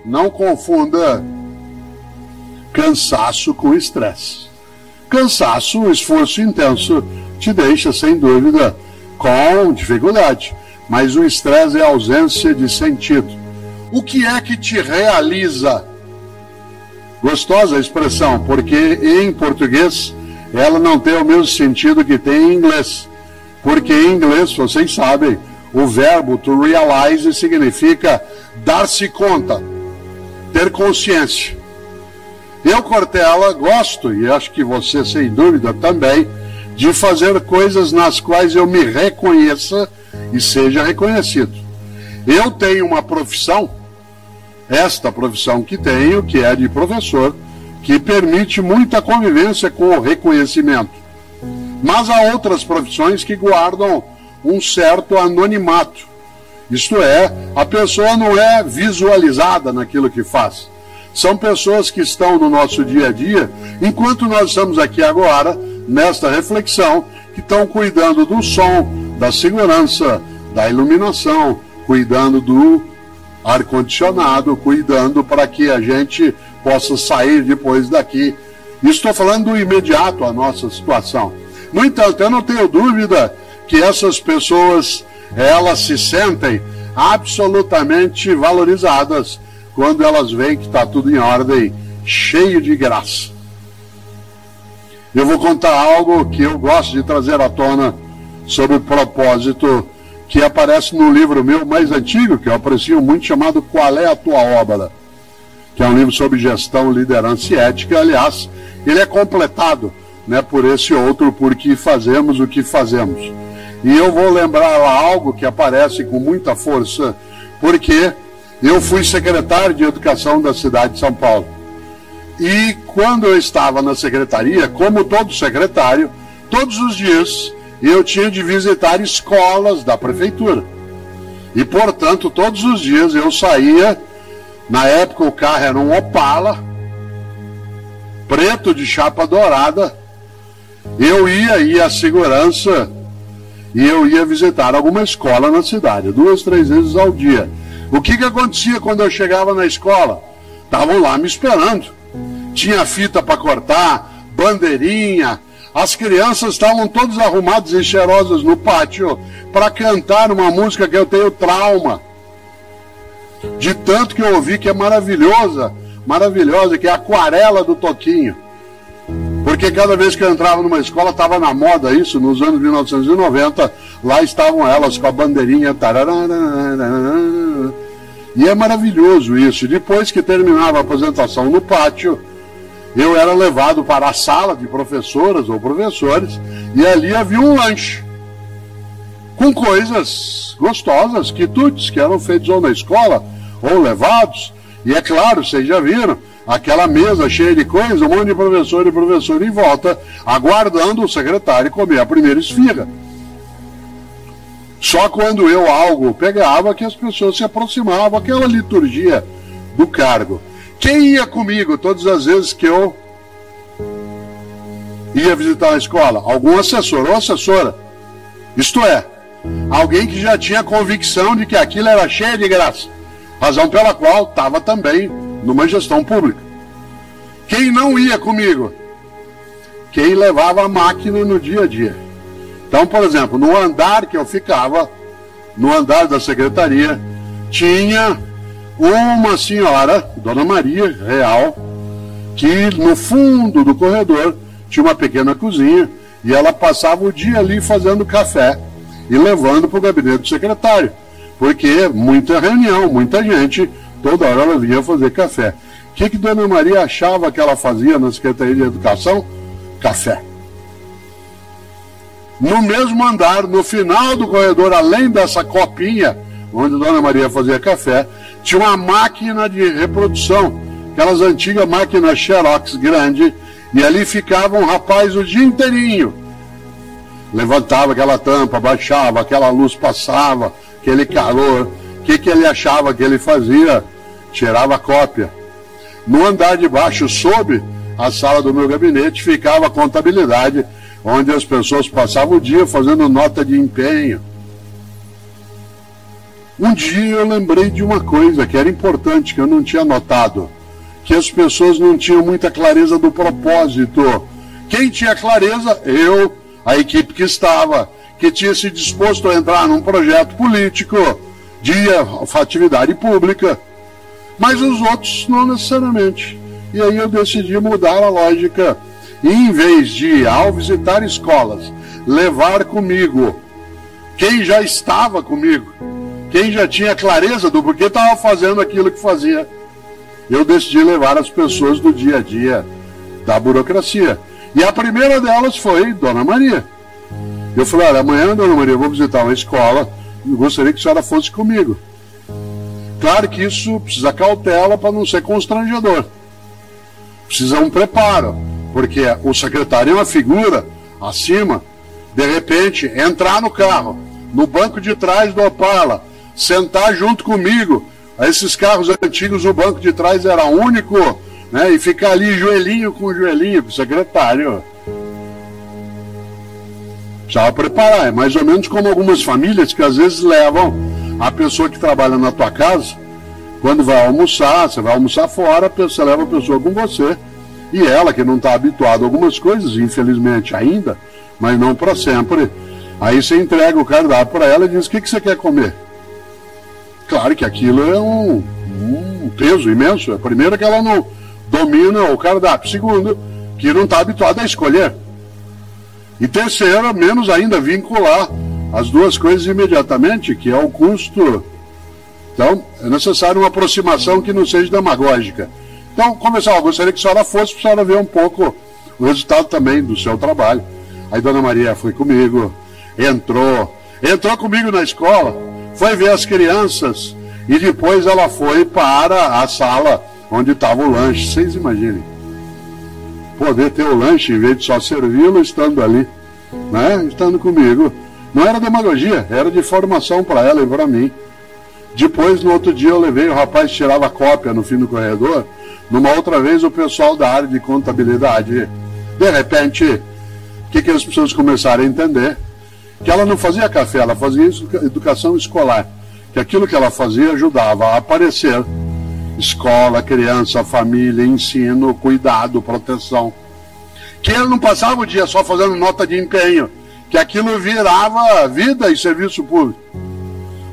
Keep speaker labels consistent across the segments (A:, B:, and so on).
A: não confunda cansaço com estresse. Cansaço, um esforço intenso, te deixa, sem dúvida, com dificuldade. Mas o estresse é ausência de sentido. O que é que te realiza? Gostosa a expressão, porque em português ela não tem o mesmo sentido que tem em inglês. Porque em inglês, vocês sabem, o verbo to realize significa dar-se conta, ter consciência. Eu, Cortella, gosto, e acho que você, sem dúvida, também, de fazer coisas nas quais eu me reconheça e seja reconhecido. Eu tenho uma profissão, esta profissão que tenho, que é de professor, que permite muita convivência com o reconhecimento. Mas há outras profissões que guardam um certo anonimato. Isto é, a pessoa não é visualizada naquilo que faz. São pessoas que estão no nosso dia a dia, enquanto nós estamos aqui agora, nesta reflexão, que estão cuidando do som, da segurança, da iluminação, cuidando do ar-condicionado, cuidando para que a gente possa sair depois daqui. Estou falando do imediato, a nossa situação. No entanto, eu não tenho dúvida que essas pessoas, elas se sentem absolutamente valorizadas quando elas veem que está tudo em ordem, cheio de graça. Eu vou contar algo que eu gosto de trazer à tona sobre o propósito, que aparece no livro meu mais antigo, que eu aprecio muito, chamado Qual é a Tua Obra? Que é um livro sobre gestão, liderança e ética. Aliás, ele é completado, né, por esse outro, porque fazemos o que fazemos. E eu vou lembrar lá algo que aparece com muita força, porque eu fui secretário de Educação da cidade de São Paulo. E quando eu estava na secretaria, como todo secretário, todos os dias eu tinha de visitar escolas da prefeitura. E, portanto, todos os dias eu saía, na época o carro era um Opala, preto de chapa dourada, eu ia à segurança e eu ia visitar alguma escola na cidade, 2, 3 vezes ao dia. O que acontecia quando eu chegava na escola? Estavam lá me esperando. Tinha fita para cortar, bandeirinha. As crianças estavam todas arrumadas e cheirosas no pátio para cantar uma música que eu tenho trauma. De tanto que eu ouvi, que é maravilhosa, que é a Aquarela do Toquinho. Porque cada vez que eu entrava numa escola, estava na moda isso, nos anos 1990, lá estavam elas com a bandeirinha. E é maravilhoso isso. Depois que terminava a apresentação no pátio, eu era levado para a sala de professoras ou professores, e ali havia um lanche com coisas gostosas, quitutes, que eram feitos ou na escola ou levados. E é claro, vocês já viram, aquela mesa cheia de coisas, um monte de professor e professora em volta, aguardando o secretário comer a primeira esfirra. Só quando eu algo pegava que as pessoas se aproximavam, aquela liturgia do cargo. Quem ia comigo todas as vezes que eu ia visitar a escola? Algum assessor ou assessora. Isto é, alguém que já tinha convicção de que aquilo era cheio de graça. Razão pela qual estava também numa gestão pública. Quem não ia comigo? Quem levava a máquina no dia a dia. Então, por exemplo, no andar que eu ficava, no andar da secretaria, tinha uma senhora, Dona Maria Real, que no fundo do corredor tinha uma pequena cozinha e ela passava o dia ali fazendo café e levando para o gabinete do secretário, porque muita reunião, muita gente, toda hora ela vinha fazer café. O que Dona Maria achava que ela fazia na Secretaria de Educação? Café. No mesmo andar, no final do corredor, além dessa copinha, onde Dona Maria fazia café, tinha uma máquina de reprodução, aquelas antigas máquinas Xerox grande, e ali ficava um rapaz o dia inteirinho. Levantava aquela tampa, baixava, aquela luz passava, aquele calor. O que ele achava que ele fazia? Tirava cópia. No andar de baixo, sob a sala do meu gabinete, ficava a contabilidade, onde as pessoas passavam o dia fazendo nota de empenho. Um dia eu lembrei de uma coisa que era importante, que eu não tinha notado, que as pessoas não tinham muita clareza do propósito. Quem tinha clareza? Eu, a equipe que estava, que tinha se disposto a entrar num projeto político de atividade pública, mas os outros não necessariamente. E aí eu decidi mudar a lógica e, em vez de, ao visitar escolas, levar comigo quem já estava comigo, quem já tinha clareza do porquê estava fazendo aquilo que fazia, eu decidi levar as pessoas do dia a dia da burocracia. E a primeira delas foi Dona Maria. Eu falei, olha, amanhã, Dona Maria, eu vou visitar uma escola, eu gostaria que a senhora fosse comigo. Claro que isso precisa cautela para não ser constrangedor. Precisa um preparo, porque o secretário é uma figura acima, de repente, entrar no carro, no banco de trás do Opala, sentar junto comigo. Esses carros antigos, o banco de trás era único, né, e ficar ali joelhinho com joelhinho, com o secretário. Precisava preparar, é mais ou menos como algumas famílias que às vezes levam a pessoa que trabalha na tua casa, quando vai almoçar, você vai almoçar fora, você leva a pessoa com você, e ela que não está habituada a algumas coisas, infelizmente ainda, mas não para sempre, aí você entrega o cardápio para ela e diz, o que você quer comer? Claro que aquilo é um peso imenso. Primeiro que ela não domina o cardápio, segundo que não está habituada a escolher, e terceiro, menos ainda, vincular as duas coisas imediatamente, que é o custo. Então, é necessário uma aproximação que não seja demagógica. Então, começar, eu gostaria que a senhora fosse, para a senhora ver um pouco o resultado também do seu trabalho. Aí Dona Maria foi comigo, entrou comigo na escola, foi ver as crianças, e depois ela foi para a sala onde estava o lanche. Vocês imaginem, poder ter o lanche, em vez de só servi-lo, estando ali, né? Estando comigo. Não era demagogia, era de formação para ela e para mim. Depois, no outro dia, eu levei, o rapaz tirava cópia no fim do corredor. Numa outra vez, o pessoal da área de contabilidade. De repente, o que as pessoas começaram a entender? Que ela não fazia café, ela fazia educação escolar. Que aquilo que ela fazia ajudava a aparecer. Escola, criança, família, ensino, cuidado, proteção. Que ele não passava o dia só fazendo nota de empenho, que aquilo virava vida e serviço público.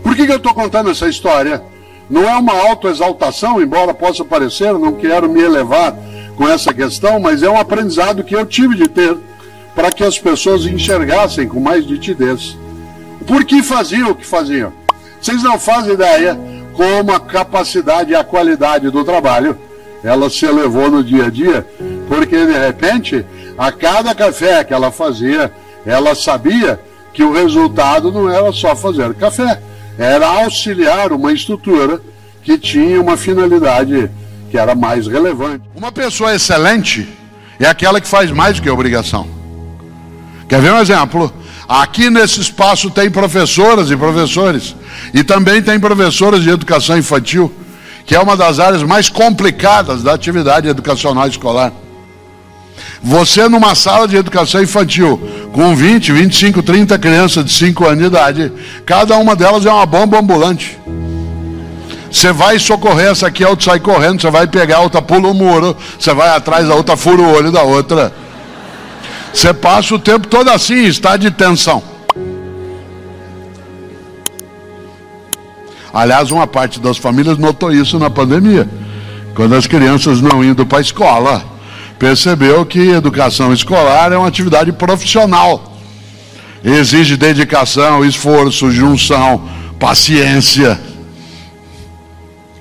A: Por que eu estou contando essa história? Não é uma autoexaltação, embora possa parecer, não quero me elevar com essa questão, mas é um aprendizado que eu tive de ter, para que as pessoas enxergassem com mais nitidez. Por que faziam o que faziam? Vocês não fazem ideia como a capacidade e a qualidade do trabalho ela se elevou no dia a dia, porque de repente, a cada café que ela fazia, ela sabia que o resultado não era só fazer café, era auxiliar uma estrutura que tinha uma finalidade que era mais relevante. Uma pessoa excelente é aquela que faz mais do que a obrigação. Quer ver um exemplo? Aqui nesse espaço tem professoras e professores, e também tem professoras de educação infantil, que é uma das áreas mais complicadas da atividade educacional escolar. Você numa sala de educação infantil, com 20, 25, 30 crianças de 5 anos de idade, cada uma delas é uma bomba ambulante. Você vai socorrer essa aqui, a outra sai correndo, você vai pegar, a outra pula o muro, você vai atrás da outra, fura o olho da outra. Você passa o tempo todo assim, em estado de tensão. Aliás, uma parte das famílias notou isso na pandemia. Quando as crianças não indo para a escola, percebeu que educação escolar é uma atividade profissional. Exige dedicação, esforço, junção, paciência.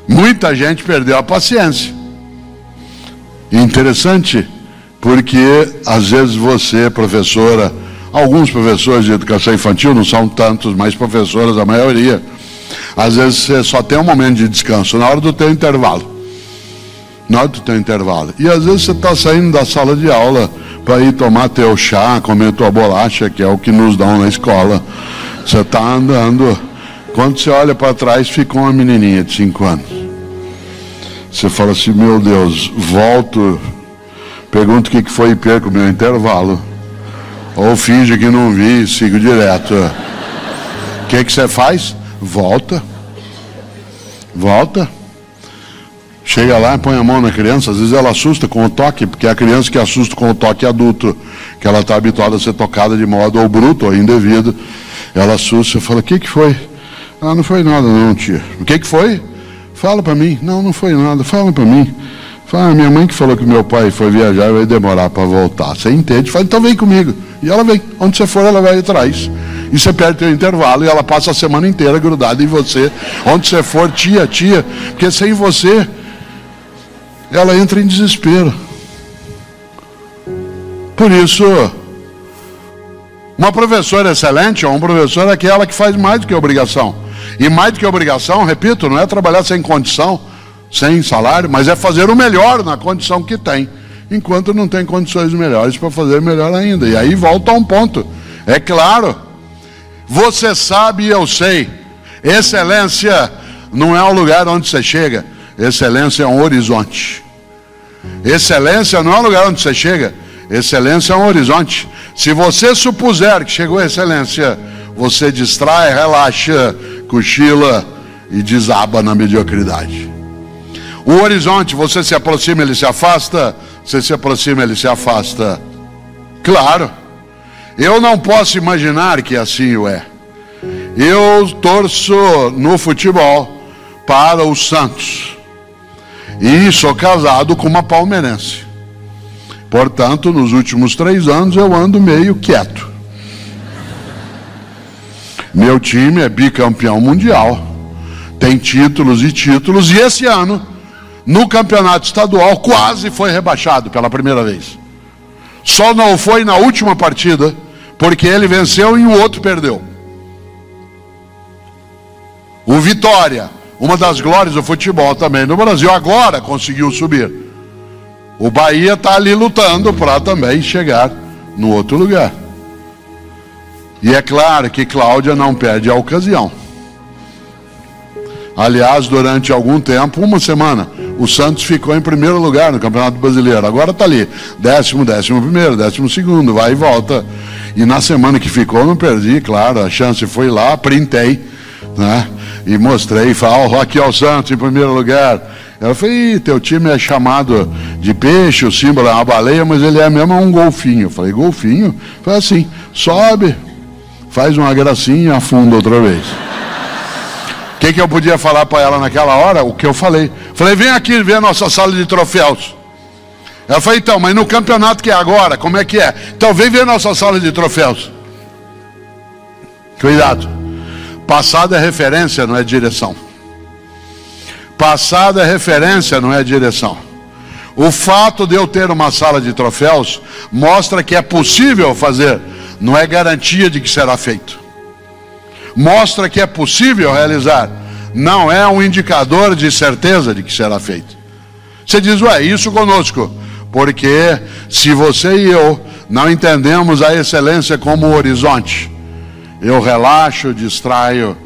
A: Muita gente perdeu a paciência. Interessante, porque às vezes você, professora, alguns professores de educação infantil, não são tantos, mas professoras, a maioria, às vezes você só tem um momento de descanso na hora do teu intervalo. Na hora do teu intervalo. E às vezes você está saindo da sala de aula para ir tomar teu chá, comer tua bolacha, que é o que nos dão na escola. Você está andando. Quando você olha para trás, fica uma menininha de 5 anos. Você fala assim, meu Deus, volto, pergunto o que foi e perco o meu intervalo. Ou finge que não vi e sigo direto. O que você faz? Volta. Volta. Chega lá e põe a mão na criança. Às vezes ela assusta com o toque, porque é a criança que assusta com o toque adulto, que ela está habituada a ser tocada de modo ou bruto ou indevido, ela assusta e fala: o que foi? Ah, não foi nada não, tia. O que foi? Fala para mim. Não, não foi nada, fala para mim. Fala: minha mãe que falou que meu pai foi viajar e vai demorar para voltar. Você entende? Fala: então vem comigo. E ela vem. Onde você for, ela vai atrás. E você perde o intervalo e ela passa a semana inteira grudada em você. Onde você for, tia, porque sem você ela entra em desespero. Por isso, uma professora excelente ou um professor é aquela que faz mais do que obrigação. E mais do que obrigação, repito, não é trabalhar sem condição, sem salário, mas é fazer o melhor na condição que tem, enquanto não tem condições melhores para fazer melhor ainda. E aí volta a um ponto. É claro, você sabe e eu sei, excelência não é o lugar onde você chega. Excelência é um horizonte. Excelência não é o lugar onde você chega. Excelência é um horizonte. Se você supuser que chegou a excelência, você distrai, relaxa, cochila e desaba na mediocridade. O horizonte, você se aproxima, ele se afasta. Você se aproxima, ele se afasta. Claro, eu não posso imaginar que assim o é. Eu torço no futebol para o Santos. E sou casado com uma palmeirense. Portanto, nos últimos 3 anos eu ando meio quieto. Meu time é bicampeão mundial, tem títulos e títulos, e esse ano, no campeonato estadual, quase foi rebaixado pela primeira vez. Só não foi na última partida, porque ele venceu e o outro perdeu. O Vitória, uma das glórias do futebol também no Brasil, agora conseguiu subir. O Bahia está ali lutando para também chegar no outro lugar. E é claro que Cláudia não perde a ocasião. Aliás, durante algum tempo, uma semana, o Santos ficou em primeiro lugar no Campeonato Brasileiro. Agora está ali, 10º, 11º, 12º, vai e volta. E na semana que ficou, não perdi, claro, a chance foi lá, printei, né? E mostrei, falei: aqui é o Santos em primeiro lugar. Ela falou: teu time é chamado de peixe, o símbolo é uma baleia, mas ele é mesmo um golfinho. Eu falei: golfinho? Falei assim: sobe, faz uma gracinha e afunda outra vez. O que eu podia falar para ela naquela hora? O que eu falei. Falei: vem aqui ver a nossa sala de troféus. Ela falou: então, mas no campeonato que é agora, como é que é? Então vem ver a nossa sala de troféus. Cuidado. Passado é referência, não é direção. Passado é referência, não é direção. O fato de eu ter uma sala de troféus mostra que é possível fazer, não é garantia de que será feito. Mostra que é possível realizar, não é um indicador de certeza de que será feito. Você diz: ué, isso conosco. Porque se você e eu não entendemos a excelência como horizonte, eu relaxo, distraio.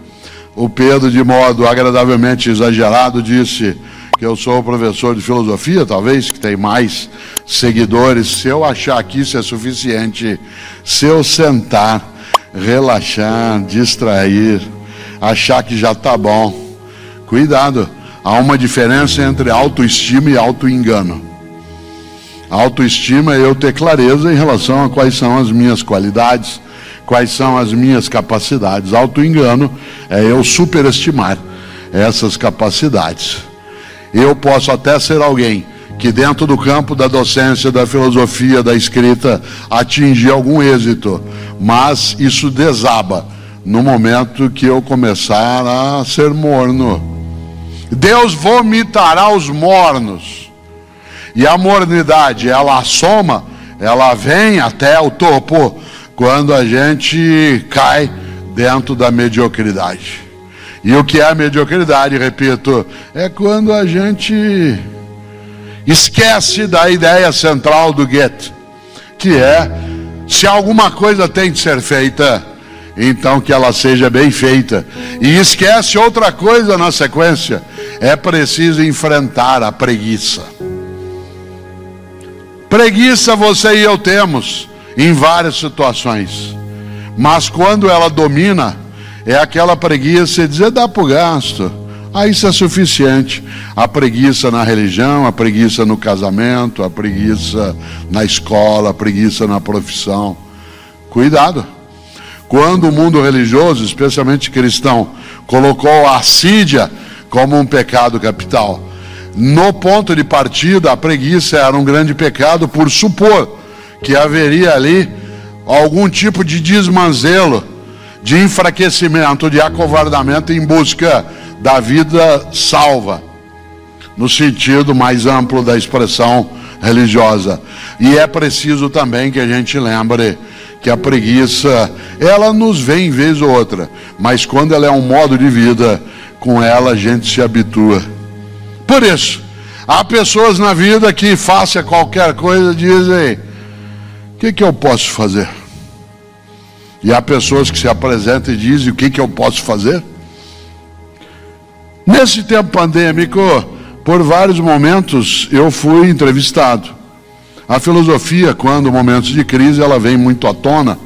A: O Pedro, de modo agradavelmente exagerado, disse que eu sou professor de filosofia, talvez, que tem mais seguidores. Se eu achar que isso é suficiente, se eu sentar, relaxar, distrair, achar que já está bom, cuidado, há uma diferença entre autoestima e autoengano. Autoestima é eu ter clareza em relação a quais são as minhas qualidades, quais são as minhas capacidades. Autoengano é eu superestimar essas capacidades. Eu posso até ser alguém que dentro do campo da docência, da filosofia, da escrita, atingir algum êxito, mas isso desaba no momento que eu começar a ser morno. Deus vomitará os mornos. E a mornidade, ela assoma, ela vem até o topo quando a gente cai dentro da mediocridade. E o que é a mediocridade, repito, é quando a gente esquece da ideia central do Goethe, que é: se alguma coisa tem de ser feita, então que ela seja bem feita. E esquece outra coisa na sequência: é preciso enfrentar a preguiça. Preguiça você e eu temos em várias situações, mas quando ela domina, é aquela preguiça de dizer: dá para o gasto, Aí isso é suficiente. A preguiça na religião, a preguiça no casamento, a preguiça na escola, a preguiça na profissão. Cuidado. Quando o mundo religioso, especialmente cristão, colocou a assídia como um pecado capital, no ponto de partida, a preguiça era um grande pecado por supor que haveria ali algum tipo de desmanzelo, de enfraquecimento, de acovardamento em busca da vida salva, no sentido mais amplo da expressão religiosa. E é preciso também que a gente lembre que a preguiça, ela nos vem vez ou outra, mas quando ela é um modo de vida, com ela a gente se habitua. Por isso, há pessoas na vida que faça qualquer coisa dizem: o que eu posso fazer? E há pessoas que se apresentam e dizem: o que eu posso fazer? Nesse tempo pandêmico, por vários momentos eu fui entrevistado. A filosofia, quando momentos de crise, ela vem muito à tona.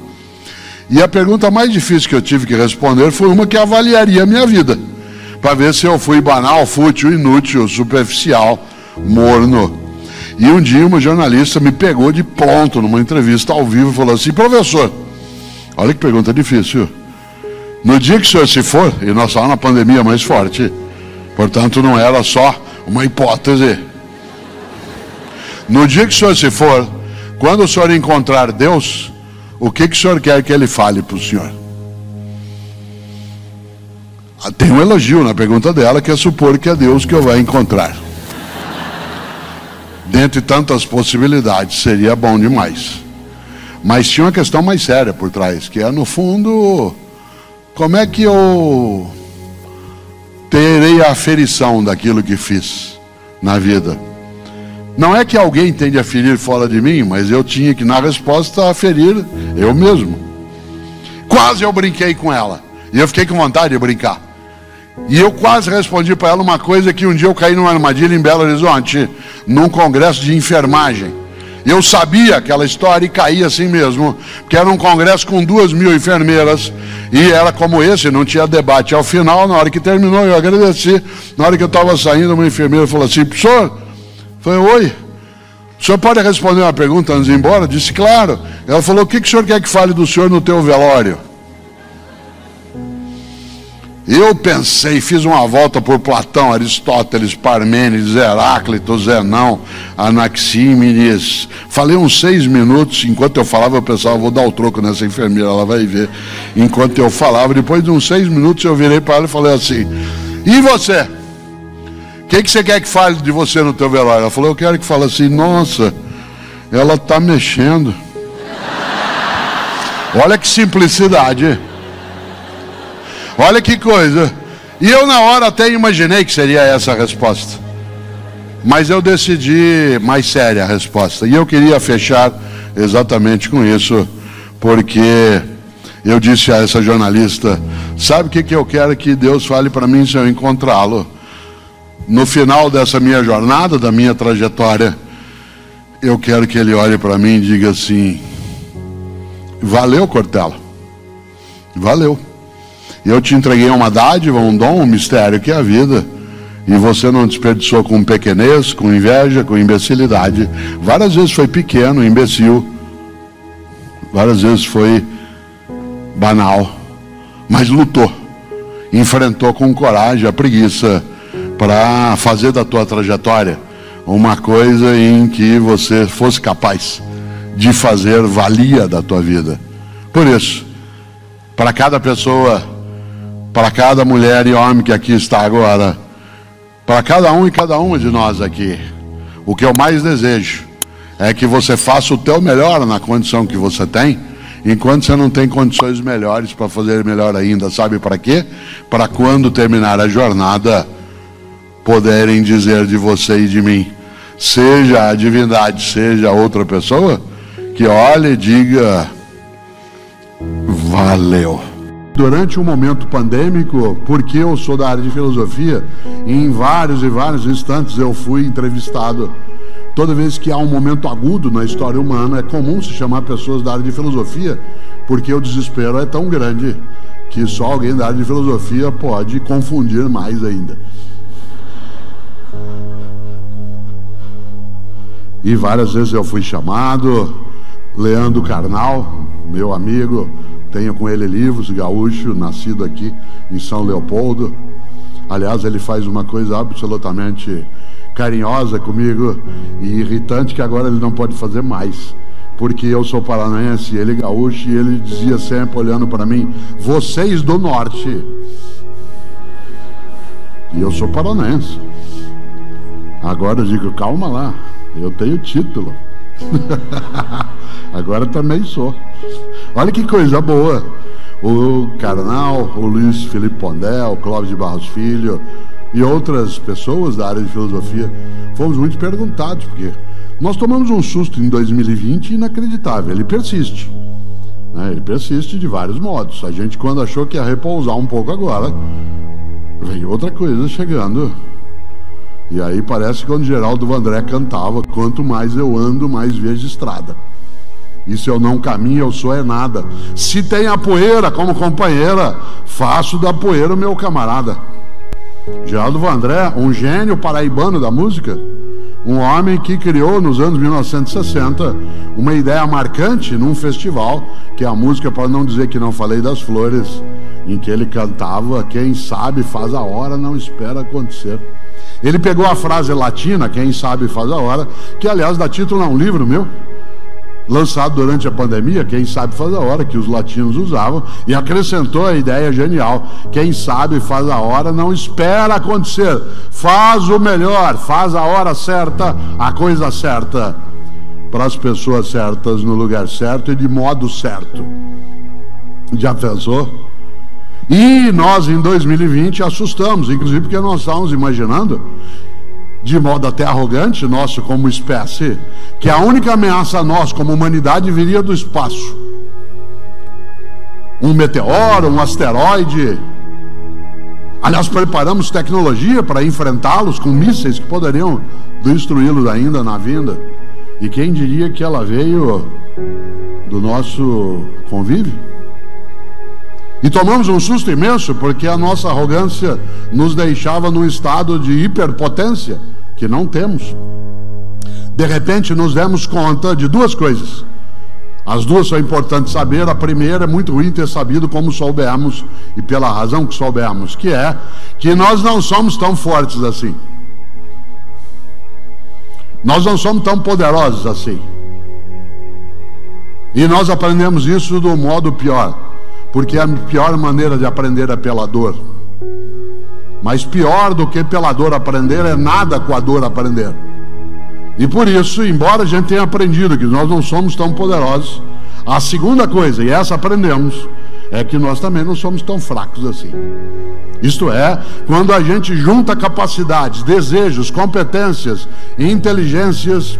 A: E a pergunta mais difícil que eu tive que responder foi uma que avaliaria a minha vida, para ver se eu fui banal, fútil, inútil, superficial, morno. E um dia uma jornalista me pegou de pronto numa entrevista ao vivo e falou assim: professor, olha que pergunta difícil. No dia que o senhor se for, e nós estávamos na pandemia mais forte, portanto não era só uma hipótese. No dia que o senhor se for, quando o senhor encontrar Deus, o que o senhor quer que ele fale para o senhor? Tem um elogio na pergunta dela, que é supor que é Deus que eu vai encontrar. Dentre tantas possibilidades, seria bom demais. Mas tinha uma questão mais séria por trás, que é, no fundo, como é que eu terei a aferição daquilo que fiz na vida? Não é que alguém tem de aferir fora de mim, mas eu tinha que, na resposta, aferir eu mesmo. Quase eu brinquei com ela, e eu fiquei com vontade de brincar. E eu quase respondi para ela uma coisa que um dia eu caí numa armadilha em Belo Horizonte, num congresso de enfermagem. Eu sabia aquela história e caí assim mesmo, porque era um congresso com 2.000 enfermeiras, e era como esse, não tinha debate. Ao final, na hora que terminou, eu agradeci. Na hora que eu estava saindo, uma enfermeira falou assim: professor, falei: oi, o senhor pode responder uma pergunta antes de ir embora? Eu disse: claro. Ela falou: o que o senhor quer que fale do senhor no teu velório? Eu pensei, fiz uma volta por Platão, Aristóteles, Parmênides, Heráclito, Zenão, Anaxímenes. Falei uns 6 minutos. Enquanto eu falava, eu pensava: vou dar o troco nessa enfermeira, ela vai ver. Enquanto eu falava, depois de uns 6 minutos, eu virei para ela e falei assim: e você? O que você quer que fale de você no teu velório? Ela falou: eu quero que fale assim: nossa, ela está mexendo. Olha que simplicidade. Olha que coisa. E eu na hora até imaginei que seria essa a resposta, mas eu decidi mais séria a resposta. E eu queria fechar exatamente com isso, porque eu disse a essa jornalista: sabe o que eu quero que Deus fale para mim se eu encontrá-lo? No final dessa minha jornada, da minha trajetória, eu quero que ele olhe para mim e diga assim: valeu, Cortella, valeu. Eu te entreguei uma dádiva, um dom, um mistério que é a vida, e você não desperdiçou com pequenez, com inveja, com imbecilidade. Várias vezes foi pequeno, imbecil, várias vezes foi banal, mas lutou, enfrentou com coragem a preguiça, para fazer da tua trajetória uma coisa em que você fosse capaz de fazer valia da tua vida. Por isso, para cada pessoa, para cada mulher e homem que aqui está agora, para cada um e cada uma de nós aqui, o que eu mais desejo é que você faça o teu melhor na condição que você tem, enquanto você não tem condições melhores para fazer melhor ainda. Sabe para quê? Para quando terminar a jornada, poderem dizer de você e de mim, seja a divindade, seja outra pessoa, que olhe e diga: valeu. Durante um momento pandêmico, porque eu sou da área de filosofia, em vários e vários instantes eu fui entrevistado. Toda vez que há um momento agudo na história humana, é comum se chamar pessoas da área de filosofia, porque o desespero é tão grande que só alguém da área de filosofia pode confundir mais ainda. E várias vezes eu fui chamado. Leandro Carnal, meu amigo, tenho com ele livros, gaúcho, nascido aqui em São Leopoldo. Aliás, ele faz uma coisa absolutamente carinhosa comigo e irritante, que agora ele não pode fazer mais, porque eu sou paranaense, ele gaúcho, e ele dizia sempre, olhando para mim: vocês do norte. E eu sou paranaense. Agora eu digo: calma lá, eu tenho título. Agora também sou. Olha que coisa boa. O Carnal, o Luiz Felipe Pondé, o Clóvis de Barros Filho e outras pessoas da área de filosofia fomos muito perguntados, porque nós tomamos um susto em 2020 inacreditável. Ele persiste, né? Ele persiste de vários modos. A gente, quando achou que ia repousar um pouco agora, vem outra coisa chegando. E aí parece que quando Geraldo Vandré cantava: quanto mais eu ando, mais vejo estrada. E se eu não caminho, eu sou é nada. Se tem a poeira como companheira, faço da poeira o meu camarada. Geraldo Vandré, um gênio paraibano da música, um homem que criou nos anos 1960 uma ideia marcante num festival, que é a música Para Não Dizer Que Não Falei das Flores, em que ele cantava: quem sabe faz a hora, não espera acontecer. Ele pegou a frase latina, quem sabe faz a hora, que aliás dá título a um livro meu, lançado durante a pandemia, quem sabe faz a hora, que os latinos usavam, e acrescentou a ideia genial: quem sabe faz a hora, não espera acontecer, faz o melhor, faz a hora certa, a coisa certa, para as pessoas certas, no lugar certo e de modo certo. Já pensou? E nós em 2020 assustamos, inclusive porque nós estávamos imaginando, de modo até arrogante, nosso como espécie, que a única ameaça a nós como humanidade viria do espaço. Um meteoro, um asteroide. Aliás, preparamos tecnologia para enfrentá-los com mísseis que poderiam destruí-los ainda na vinda. E quem diria que ela veio do nosso convívio? E tomamos um susto imenso, porque a nossa arrogância nos deixava num estado de hiperpotência que não temos. De repente nos demos conta de duas coisas. As duas são importantes saber. A primeira, é muito ruim ter sabido como soubemos, e pela razão que soubemos, que é que nós não somos tão fortes assim. Nós não somos tão poderosos assim. E nós aprendemos isso do modo pior, porque a pior maneira de aprender é pela dor. Mas pior do que pela dor aprender é nada com a dor aprender. E por isso, embora a gente tenha aprendido que nós não somos tão poderosos, a segunda coisa, e essa aprendemos, é que nós também não somos tão fracos assim. Isto é, quando a gente junta capacidades, desejos, competências e inteligências,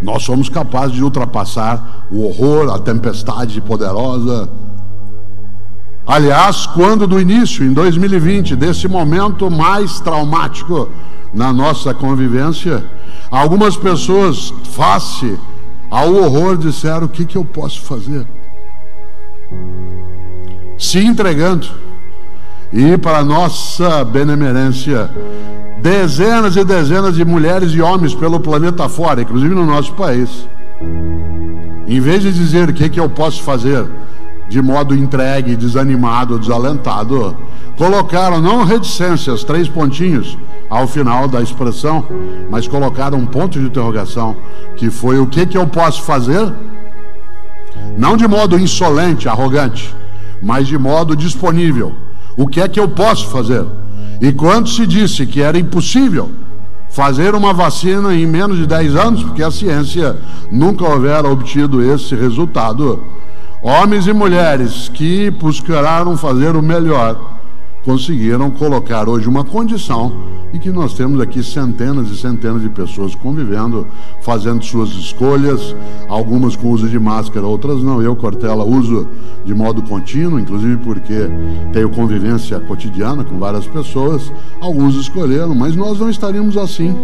A: nós somos capazes de ultrapassar o horror, a tempestade poderosa. Aliás, quando do início, em 2020, desse momento mais traumático na nossa convivência, algumas pessoas, face ao horror, disseram: o que eu posso fazer? Se entregando. E para nossa benemerência, dezenas e dezenas de mulheres e homens pelo planeta fora, inclusive no nosso país, em vez de dizer o que eu posso fazer, de modo entregue, desanimado, desalentado, colocaram não reticências, 3 pontinhos ao final da expressão, mas colocaram um ponto de interrogação, que foi: o que eu posso fazer? Não de modo insolente, arrogante, mas de modo disponível. O que é que eu posso fazer? E quando se disse que era impossível fazer uma vacina em menos de 10 anos, porque a ciência nunca houvera obtido esse resultado, homens e mulheres que buscaram fazer o melhor conseguiram colocar hoje uma condição, e que nós temos aqui centenas e centenas de pessoas convivendo, fazendo suas escolhas, algumas com uso de máscara, outras não. Eu, Cortella, uso de modo contínuo, inclusive porque tenho convivência cotidiana com várias pessoas. Alguns escolheram, mas nós não estaríamos assim